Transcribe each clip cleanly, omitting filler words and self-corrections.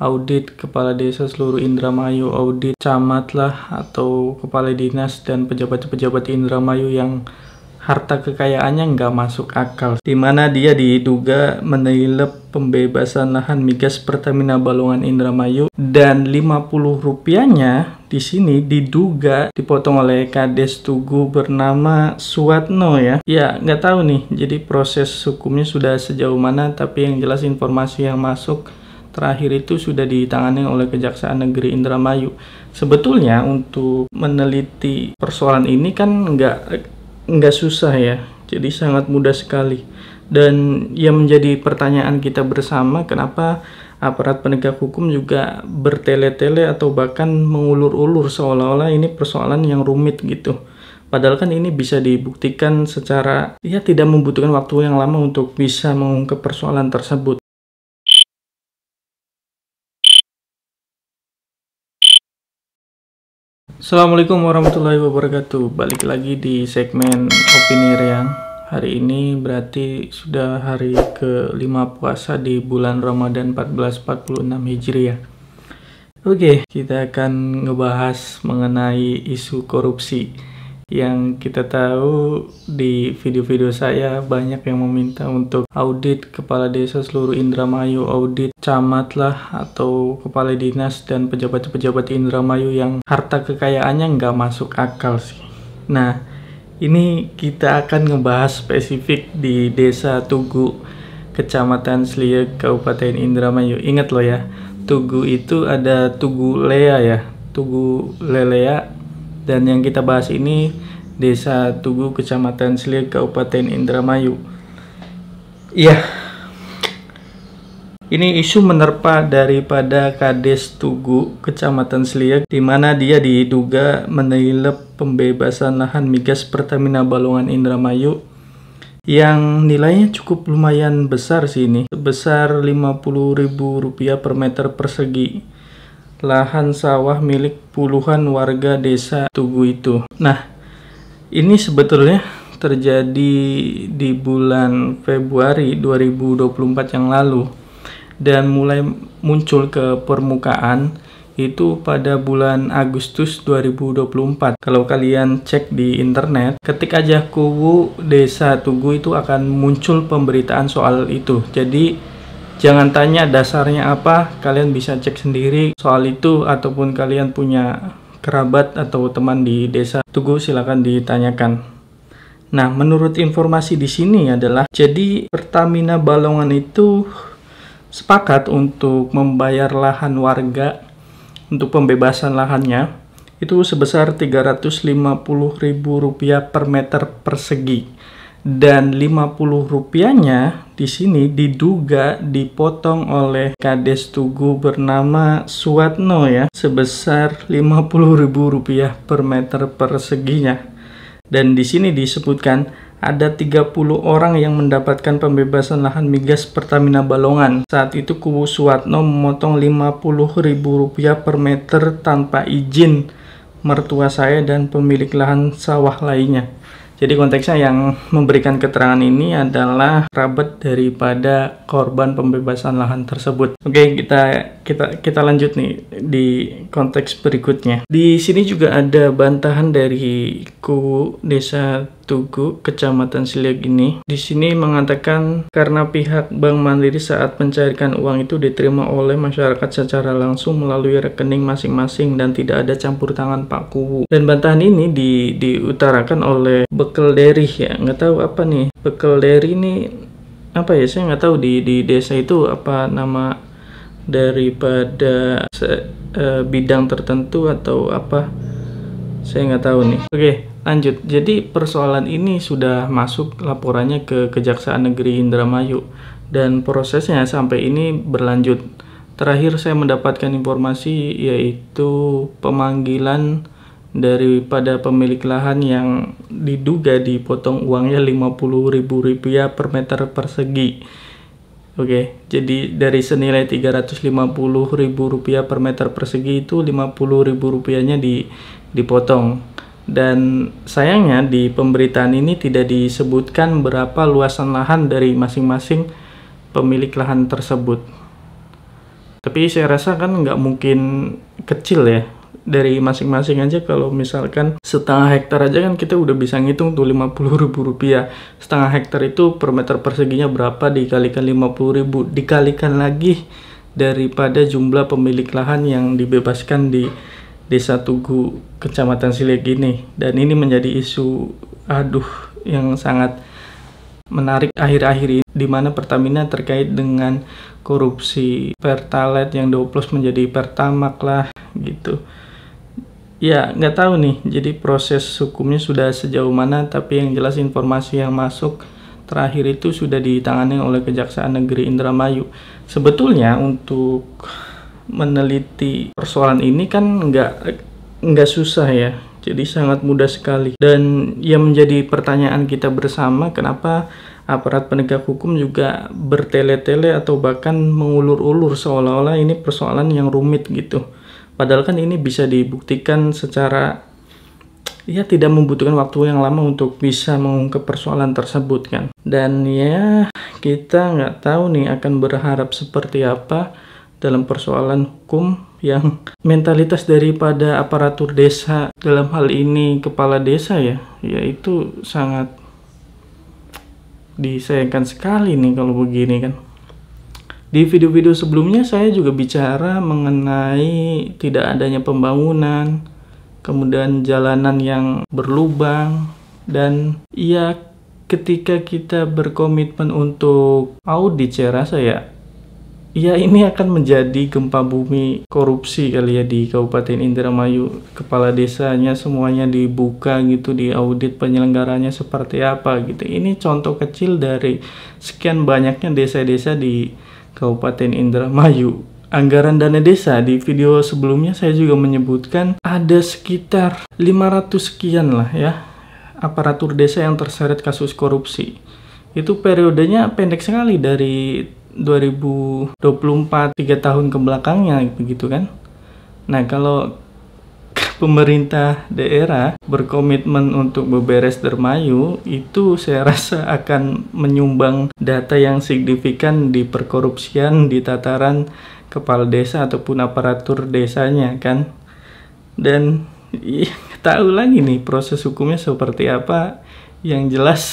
audit kepala desa seluruh Indramayu, audit camat lah atau kepala dinas dan pejabat-pejabat Indramayu yang harta kekayaannya nggak masuk akal, di mana dia diduga menilep pembebasan lahan migas Pertamina Balongan Indramayu, dan 50 rupiahnya di sini diduga dipotong oleh Kades Tugu bernama Suatno ya. Ya nggak tahu nih, jadi proses hukumnya sudah sejauh mana, tapi yang jelas informasi yang masuk terakhir itu sudah ditangani oleh Kejaksaan Negeri Indramayu. Sebetulnya untuk meneliti persoalan ini kan nggak susah ya, jadi sangat mudah sekali. Dan yang menjadi pertanyaan kita bersama, kenapa aparat penegak hukum juga bertele-tele atau bahkan mengulur-ulur seolah-olah ini persoalan yang rumit gitu. Padahal kan ini bisa dibuktikan secara tidak membutuhkan waktu yang lama untuk bisa mengungkap persoalan tersebut. Assalamualaikum warahmatullahi wabarakatuh. Balik lagi di segmen Opini Riang. Hari ini berarti sudah hari ke-5 puasa di bulan Ramadan 1446 Hijriah. Oke, kita akan ngebahas mengenai isu korupsi. Yang kita tahu di video-video saya banyak yang meminta untuk audit kepala desa seluruh Indramayu, audit camat lah atau kepala dinas dan pejabat-pejabat Indramayu yang harta kekayaannya nggak masuk akal sih. Nah, ini kita akan ngebahas spesifik di Desa Tugu, Kecamatan Sliek, Kabupaten Indramayu. Ingat loh ya, Tugu itu ada Tugu Lea ya, Tugu Lelea. Dan yang kita bahas ini Desa Tugu, Kecamatan Sliek, Kabupaten Indramayu. Iya, ini isu menerpa daripada Kades Tugu, Kecamatan Sliek, di mana dia diduga menilep pembebasan lahan migas Pertamina Balongan Indramayu yang nilainya cukup lumayan besar sih ini, sebesar Rp50.000 per meter persegi. Lahan sawah milik puluhan warga desa Tugu itu. Nah, ini sebetulnya terjadi di bulan Februari 2024 yang lalu dan mulai muncul ke permukaan itu pada bulan Agustus 2024. Kalau kalian cek di internet, ketik aja Kuwu Desa Tugu itu akan muncul pemberitaan soal itu. Jadi jangan tanya dasarnya apa, kalian bisa cek sendiri soal itu, ataupun kalian punya kerabat atau teman di Desa Tugu silakan ditanyakan. Nah, menurut informasi di sini adalah jadi Pertamina Balongan itu sepakat untuk membayar lahan warga untuk pembebasan lahannya itu sebesar Rp350.000 per meter persegi. Dan 50 rupiahnya di sini diduga dipotong oleh Kades Tugu bernama Suatno ya, sebesar Rp50.000 per meter perseginya. Dan di sini disebutkan ada 30 orang yang mendapatkan pembebasan lahan migas Pertamina Balongan. Saat itu Kubu Suatno memotong Rp50.000 per meter tanpa izin mertua saya dan pemilik lahan sawah lainnya. Jadi konteksnya yang memberikan keterangan ini adalah kerabat daripada korban pembebasan lahan tersebut. Oke, kita lanjut nih di konteks berikutnya. Di sini juga ada bantahan dari Kuwu Desa Tugu, Kecamatan Sliek ini. Di sini mengatakan karena pihak Bank Mandiri saat mencairkan uang itu diterima oleh masyarakat secara langsung melalui rekening masing-masing dan tidak ada campur tangan Pak Kuwu. Dan bantahan ini diutarakan oleh Bekel Deri ya, nggak tahu apa nih Bekel Deri ini apa ya, saya nggak tahu di desa itu apa nama daripada bidang tertentu atau apa, saya nggak tahu nih. Oke, lanjut. Jadi persoalan ini sudah masuk laporannya ke Kejaksaan Negeri Indramayu dan prosesnya sampai ini berlanjut. Terakhir saya mendapatkan informasi yaitu pemanggilan daripada pemilik lahan yang diduga dipotong uangnya Rp50.000 per meter persegi. Oke, jadi dari senilai Rp350.000 per meter persegi itu Rp50.000-nya dipotong. Dan sayangnya di pemberitaan ini tidak disebutkan berapa luasan lahan dari masing-masing pemilik lahan tersebut. Tapi saya rasa kan nggak mungkin kecil ya. Dari masing-masing aja, kalau misalkan setengah hektar aja kan kita udah bisa ngitung tuh Rp50.000. Setengah hektar itu per meter perseginya berapa, dikalikan 50.000, dikalikan lagi daripada jumlah pemilik lahan yang dibebaskan di Desa Tugu, Kecamatan Sileg ini. Dan ini menjadi isu yang sangat menarik akhir-akhir ini, di mana Pertamina terkait dengan korupsi Pertalite yang dioplos menjadi Pertamax lah gitu. Ya, nggak tahu nih, jadi proses hukumnya sudah sejauh mana, tapi yang jelas informasi yang masuk terakhir itu sudah ditangani oleh Kejaksaan Negeri Indramayu. Sebetulnya untuk meneliti persoalan ini kan nggak susah ya, jadi sangat mudah sekali. Dan yang menjadi pertanyaan kita bersama, kenapa aparat penegak hukum juga bertele-tele atau bahkan mengulur-ulur seolah-olah ini persoalan yang rumit gitu. Padahal kan ini bisa dibuktikan secara tidak membutuhkan waktu yang lama untuk bisa mengungkap persoalan tersebut kan. Dan ya kita nggak tahu nih akan berharap seperti apa dalam persoalan hukum yang mentalitas daripada aparatur desa, dalam hal ini kepala desa itu sangat disayangkan sekali nih kalau begini kan. Di video-video sebelumnya saya juga bicara mengenai tidak adanya pembangunan, kemudian jalanan yang berlubang, dan ketika kita berkomitmen untuk audit, saya rasa ini akan menjadi gempa bumi korupsi kali ya di Kabupaten Indramayu. Kepala desanya semuanya dibuka gitu, diaudit penyelenggaranya seperti apa gitu. Ini contoh kecil dari sekian banyaknya desa-desa di Kabupaten Indramayu. Anggaran dana desa, di video sebelumnya saya juga menyebutkan ada sekitar 500 sekian lah ya aparatur desa yang terseret kasus korupsi. Itu periodenya pendek sekali, dari 2024, 3 tahun ke belakangnya begitu kan. Nah, kalau pemerintah daerah berkomitmen untuk beberes dermayu, itu saya rasa akan menyumbang data yang signifikan di perkorupsian di tataran kepala desa ataupun aparatur desanya kan. Dan tahu lagi nih proses hukumnya seperti apa. Yang jelas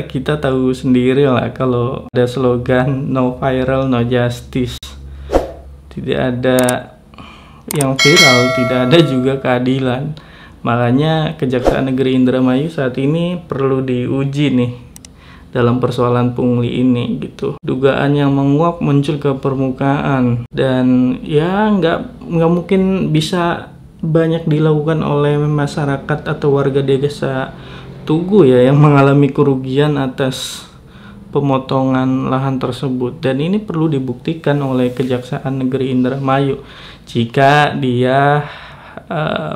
kita tahu sendiri lah, kalau ada slogan no viral no justice, tidak ada yang viral, tidak ada juga keadilan. Makanya Kejaksaan Negeri Indramayu saat ini perlu diuji nih dalam persoalan pungli ini gitu. Dugaan yang menguap muncul ke permukaan, dan nggak mungkin bisa banyak dilakukan oleh masyarakat atau warga desa Tugu yang mengalami kerugian atas pemotongan lahan tersebut. Dan ini perlu dibuktikan oleh Kejaksaan Negeri Indramayu jika dia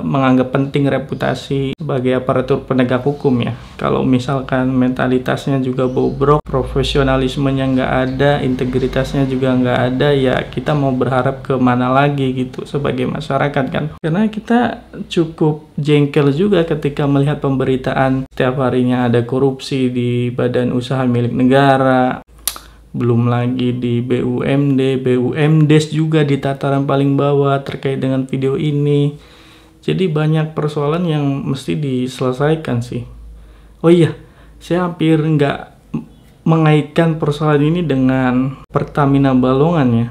menganggap penting reputasi sebagai aparatur penegak hukum ya. Kalau misalkan mentalitasnya juga bobrok, profesionalismenya nggak ada, integritasnya juga nggak ada, ya kita mau berharap ke mana lagi gitu sebagai masyarakat kan. Karena kita cukup jengkel juga ketika melihat pemberitaan setiap harinya ada korupsi di badan usaha milik negara, belum lagi di BUMD, BUMDes juga di tataran paling bawah terkait dengan video ini. Jadi banyak persoalan yang mesti diselesaikan sih. Oh iya, saya hampir nggak mengaitkan persoalan ini dengan Pertamina Balongan ya.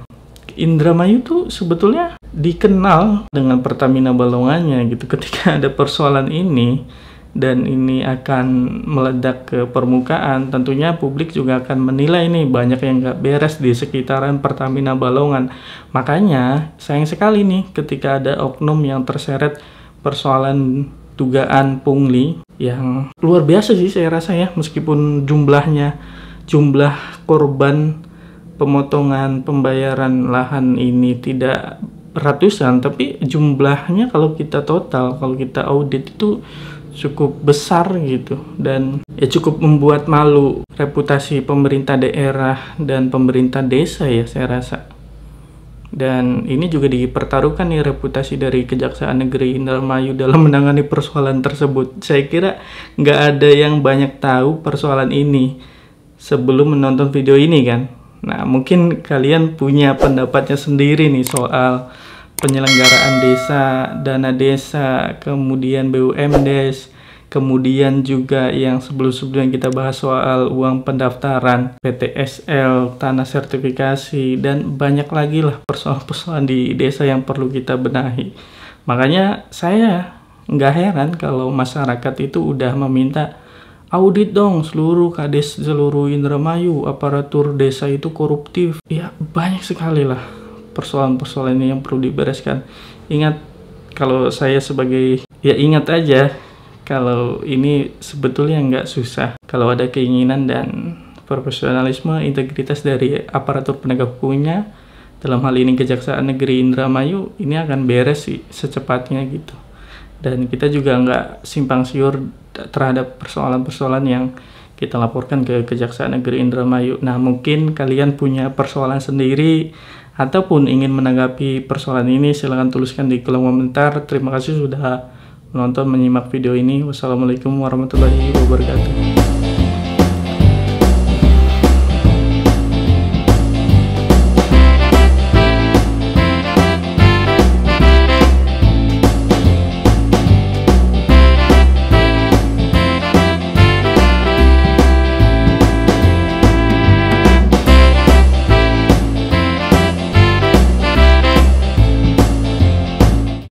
Indramayu tuh sebetulnya dikenal dengan Pertamina Balongannya gitu. Ketika ada persoalan ini dan ini akan meledak ke permukaan, tentunya publik juga akan menilai nih banyak yang nggak beres di sekitaran Pertamina Balongan. Makanya sayang sekali nih ketika ada oknum yang terseret persoalan dugaan pungli yang luar biasa sih saya rasa ya, meskipun jumlah korban pemotongan pembayaran lahan ini tidak ratusan, tapi jumlahnya kalau kita total, kalau kita audit itu cukup besar gitu, dan ya cukup membuat malu reputasi pemerintah daerah dan pemerintah desa ya saya rasa. Dan ini juga dipertaruhkan nih reputasi dari Kejaksaan Negeri Indramayu dalam menangani persoalan tersebut. Saya kira nggak ada yang banyak tahu persoalan ini sebelum menonton video ini kan. Nah, mungkin kalian punya pendapatnya sendiri nih soal penyelenggaraan desa, dana desa, kemudian BUMDes, kemudian juga yang sebelum-sebelumnya kita bahas soal uang pendaftaran, PTSL, tanah sertifikasi, dan banyak lagi lah persoalan-persoalan di desa yang perlu kita benahi. Makanya saya nggak heran kalau masyarakat itu udah meminta audit dong seluruh kades seluruh Indramayu, aparatur desa itu koruptif. Ya banyak sekali lah persoalan-persoalan ini yang perlu dibereskan. Ingat, kalau saya sebagai, ya ingat aja, kalau ini sebetulnya nggak susah. Kalau ada keinginan dan profesionalisme, integritas dari aparatur penegak hukumnya, dalam hal ini Kejaksaan Negeri Indramayu, ini akan beres sih secepatnya gitu. Dan kita juga nggak simpang siur terhadap persoalan-persoalan yang kita laporkan ke Kejaksaan Negeri Indramayu. Nah, mungkin kalian punya persoalan sendiri ataupun ingin menanggapi persoalan ini, silahkan tuliskan di kolom komentar. Terima kasih sudah menonton, menyimak video ini. Wassalamualaikum warahmatullahi wabarakatuh.